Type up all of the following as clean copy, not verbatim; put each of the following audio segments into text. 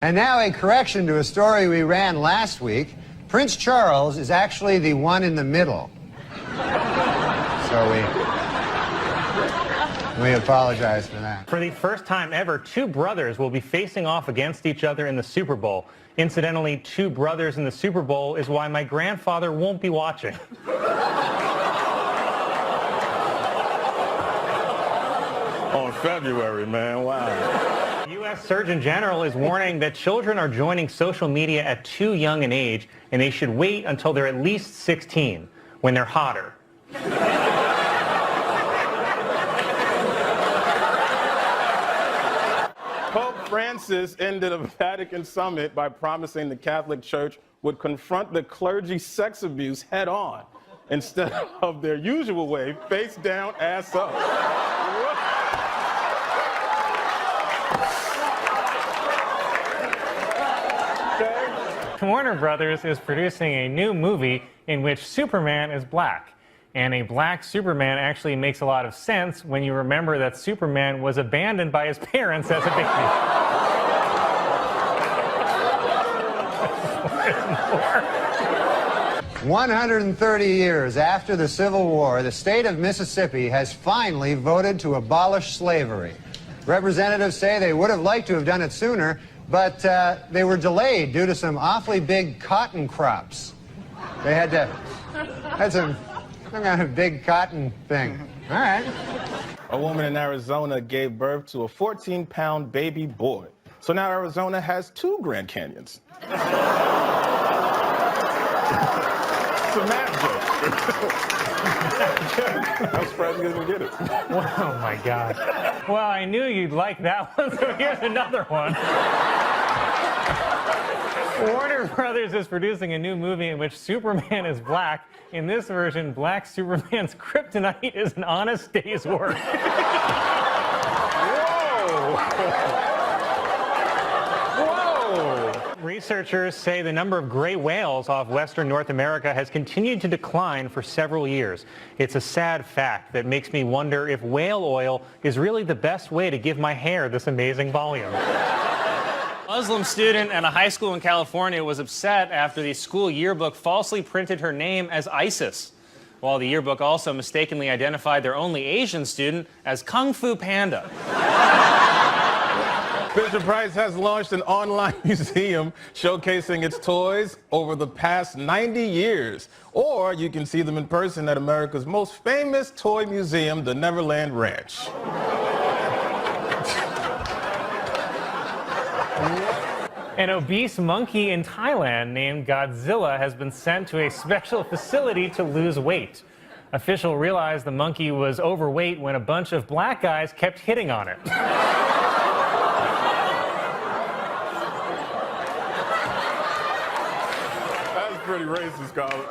And now a correction to a story we ran last week. Prince Charles is actually the one in the middle. So we apologize for that. For the first time ever, two brothers will be facing off against each other in the Super Bowl. Incidentally, two brothers in the Super Bowl is why my grandfather won't be watching. On February, man, wow. U.S. Surgeon General is warning that children are joining social media at too young an age, and they should wait until they're at least 16, when they're hotter. Pope Francis ended a Vatican summit by promising the Catholic Church would confront the clergy sex abuse head on, instead of their usual way, face down, ass up. Warner Brothers is producing a new movie in which Superman is black. And a black Superman actually makes a lot of sense when you remember that Superman was abandoned by his parents as a baby. 130 years after the Civil War, the state of Mississippi has finally voted to abolish slavery. Representatives say they would have liked to have done it sooner, but they were delayed due to some awfully big cotton crops. They had some kind of big cotton thing. All right. A woman in Arizona gave birth to a 14-pound baby boy. So now Arizona has two Grand Canyons. It's a math joke. I'm surprised you guys didn't get it. Oh my God. Well, I knew you'd like that one, so here's another one. Warner Brothers is producing a new movie in which Superman is black. In this version, black Superman's kryptonite is an honest day's work. Whoa! Whoa! Researchers say the number of gray whales off western North America has continued to decline for several years. It's a sad fact that makes me wonder if whale oil is really the best way to give my hair this amazing volume. Muslim student at a high school in California was upset after the school yearbook falsely printed her name as ISIS, while the yearbook also mistakenly identified their only Asian student as Kung Fu Panda. Fisher-Price has launched an online museum showcasing its toys over the past 90 years. Or you can see them in person at America's most famous toy museum, the Neverland Ranch. An obese monkey in Thailand named Godzilla has been sent to a special facility to lose weight. Officials realized the monkey was overweight when a bunch of black guys kept hitting on it. That's pretty racist, Colin.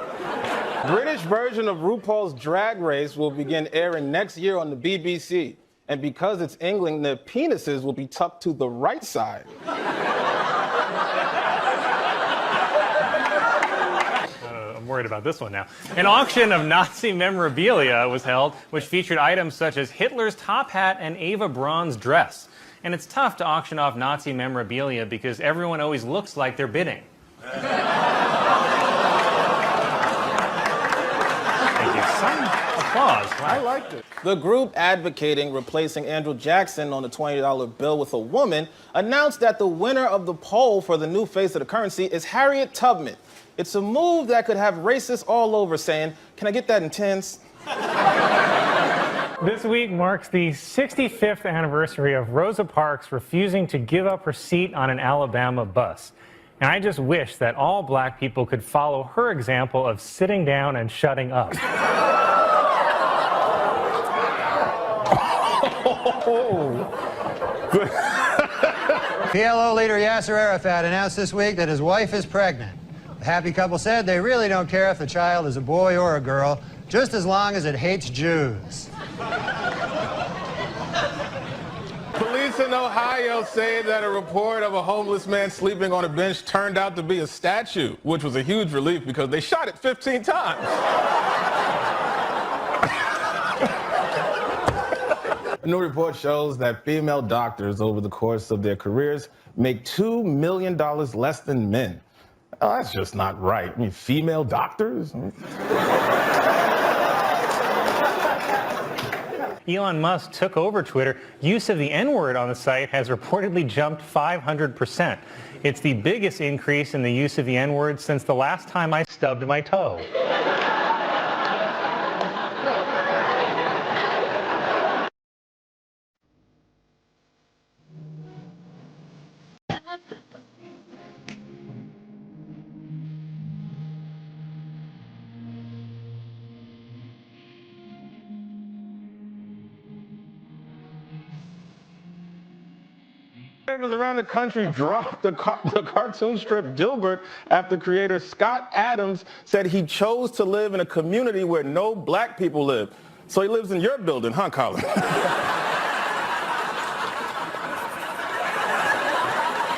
British version of RuPaul's Drag Race will begin airing next year on the BBC. And because it's England, their penises will be tucked to the right side. I'm worried about this one now. An auction of Nazi memorabilia was held, which featured items such as Hitler's top hat and Eva Braun's dress. And it's tough to auction off Nazi memorabilia because everyone always looks like they're bidding. Thank you. Some applause. Wow. I liked it. The group advocating replacing Andrew Jackson on the $20 bill with a woman announced that the winner of the poll for the new face of the currency is Harriet Tubman. It's a move that could have racists all over saying, "Can I get that in tens?" This week marks the 65th anniversary of Rosa Parks refusing to give up her seat on an Alabama bus. And I just wish that all black people could follow her example of sitting down and shutting up. PLO leader Yasser Arafat announced this week that his wife is pregnant. The happy couple said they really don't care if the child is a boy or a girl, just as long as it hates Jews. Police in Ohio say that a report of a homeless man sleeping on a bench turned out to be a statue, which was a huge relief because they shot it 15 times. A new report shows that female doctors over the course of their careers make $2 million less than men. Oh, that's just not right. I mean, female doctors? Elon Musk took over Twitter. Use of the N-word on the site has reportedly jumped 500%. It's the biggest increase in the use of the N-word since the last time I stubbed my toe. Around the country dropped the cartoon strip Dilbert after creator Scott Adams said he chose to live in a community where no black people live. So he lives in your building, huh, Colin?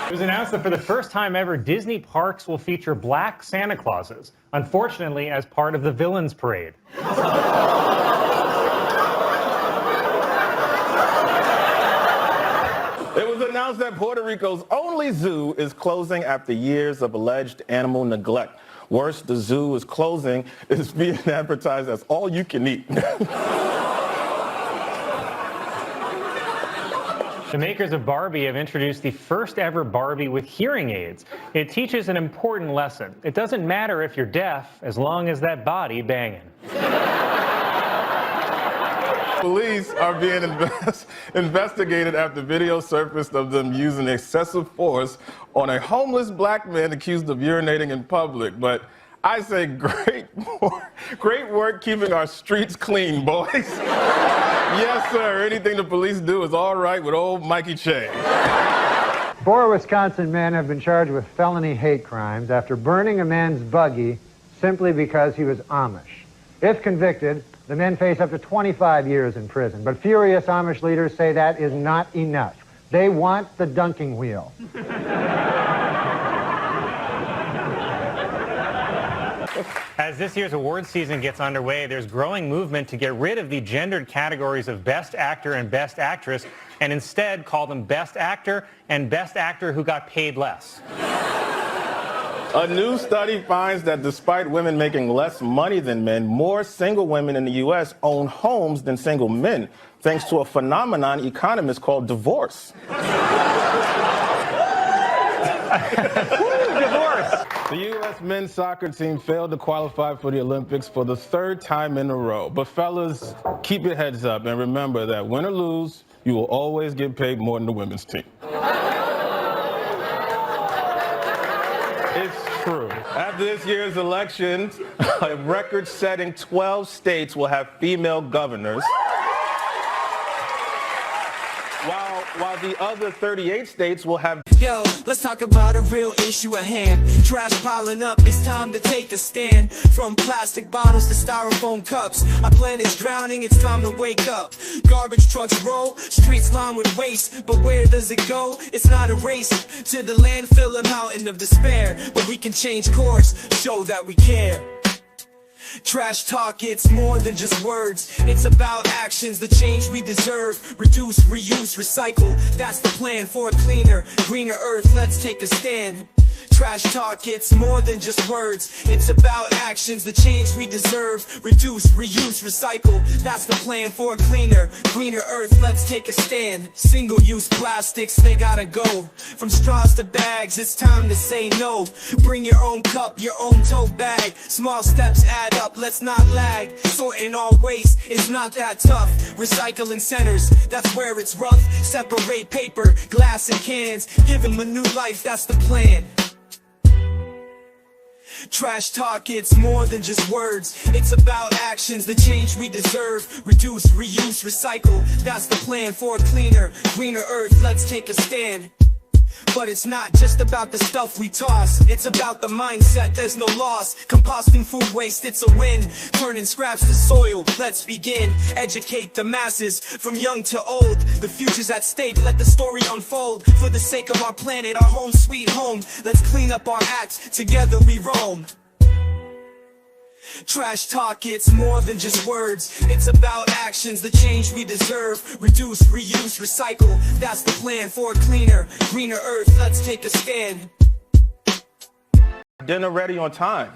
It was announced that for the first time ever, Disney parks will feature black Santa Clauses, unfortunately as part of the Villains Parade. It was announced that Puerto Rico's only zoo is closing after years of alleged animal neglect. Worse, the zoo is closing is being advertised as all you can eat. The makers of Barbie have introduced the first ever Barbie with hearing aids. It teaches an important lesson. It doesn't matter if you're deaf, as long as that body banging. Police are being investigated after video surfaced of them using excessive force on a homeless black man accused of urinating in public. But I say great work keeping our streets clean, boys. Yes, sir. Anything the police do is all right with old Mikey Che. 4 Wisconsin men have been charged with felony hate crimes after burning a man's buggy simply because he was Amish. If convicted, the men face up to 25 years in prison. But furious Amish leaders say that is not enough. They want the dunking wheel. As this year's award season gets underway, there's growing movement to get rid of the gendered categories of Best Actor and Best Actress and instead call them Best Actor and Best Actor who got paid less. A new study finds that despite women making less money than men, more single women in the U.S. own homes than single men, thanks to a phenomenon economists call divorce. Divorce! The U.S. men's soccer team failed to qualify for the Olympics for the 3rd time in a row. But fellas, keep your heads up and remember that win or lose, you will always get paid more than the women's team. It's true. After this year's elections, a record-setting 12 states will have female governors, while the other 38 states will have... Yo, let's talk about a real issue at hand. Trash piling up, it's time to take a stand. From plastic bottles to styrofoam cups, our planet's drowning, it's time to wake up. Garbage trucks roll, streets lined with waste, but where does it go? It's not a race to the landfill, a mountain of despair. But we can change course, show that we care. Trash talk, it's more than just words. It's about actions, the change we deserve. Reduce, reuse, recycle. That's the plan for a cleaner, greener earth. Let's take a stand. Trash talk, it's more than just words. It's about actions, the change we deserve. Reduce, reuse, recycle. That's the plan for a cleaner, greener earth. Let's take a stand. Single-use plastics, they gotta go. From straws to bags, it's time to say no. Bring your own cup, your own tote bag. Small steps add up, let's not lag. Sorting all waste, it's not that tough. Recycling centers, that's where it's rough. Separate paper, glass and cans. Give them a new life, that's the plan. Trash talk, it's more than just words. It's about actions, the change we deserve. Reduce, reuse, recycle. That's the plan for a cleaner, greener earth. Let's take a stand. But it's not just about the stuff we toss. It's about the mindset, there's no loss. Composting food waste, it's a win. Turning scraps to soil, let's begin. Educate the masses, from young to old. The future's at stake, let the story unfold. For the sake of our planet, our home sweet home. Let's clean up our acts, together we roam. Trash talk, it's more than just words. It's about actions, the change we deserve. Reduce, reuse, recycle. That's the plan for a cleaner, greener earth. Let's take a stand. Dinner ready on time.